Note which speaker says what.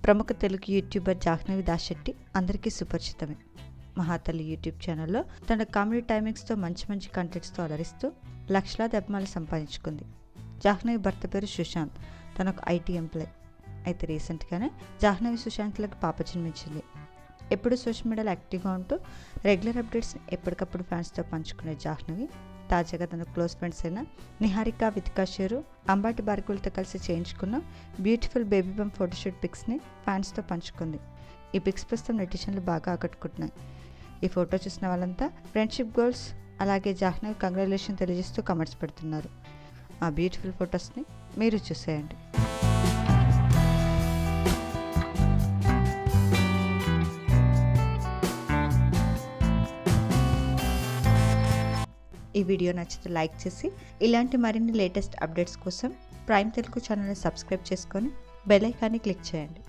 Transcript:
Speaker 1: ప్రముఖ తెలుగు యూట్యూబర్ జాహ్నవి దాశెట్టి అందరికీ సుపరిచితమే. మహాతల్లి యూట్యూబ్ ఛానల్లో తన కామెడీ టైమింగ్స్తో మంచి కంటెంట్స్తో అలరిస్తూ లక్షలాది అభిమానులు సంపాదించుకుంది. జాహ్నవి భర్త పేరు సుశాంత్. తన ఒక ఐటీ ఎంప్లాయ్. అయితే రీసెంట్గానే జాహ్నవి సుశాంత్లకు పాప జన్మించింది. ఎప్పుడు సోషల్ మీడియాలో యాక్టివ్గా ఉంటూ రెగ్యులర్ అప్డేట్స్ని ఎప్పటికప్పుడు ఫ్యాన్స్తో పంచుకునే జాహ్నవి తాజాగా తన క్లోజ్ ఫ్రెండ్స్ అయిన నిహారిక, వితికా షేరు, అంబాటి భార్గవులతో కలిసి చేయించుకున్న బ్యూటిఫుల్ బేబీ బమ్ ఫోటోషూట్ పిక్స్ని ఫ్యాన్స్తో పంచుకుంది. ఈ పిక్స్ ప్రస్తుతం నెటిజన్లు బాగా ఆకట్టుకుంటున్నాయి. ఈ ఫోటో చూసిన వాళ్ళంతా ఫ్రెండ్షిప్ గోల్స్, అలాగే జాహ్నవి కంగ్రాచులేషన్ తెలియజేస్తూ కమెంట్స్ పెడుతున్నారు. ఆ బ్యూటిఫుల్ ఫొటోస్ని మీరు చూసేయండి. ఈ వీడియో నచ్చితే లైక్ చేసి ఇలాంటి మరిన్ని లేటెస్ట్ అప్డేట్స్ కోసం ప్రైమ్ తెలుగు ఛానల్ని సబ్స్క్రైబ్ చేసుకొని బెల్ ఐకాన్ని క్లిక్ చేయండి.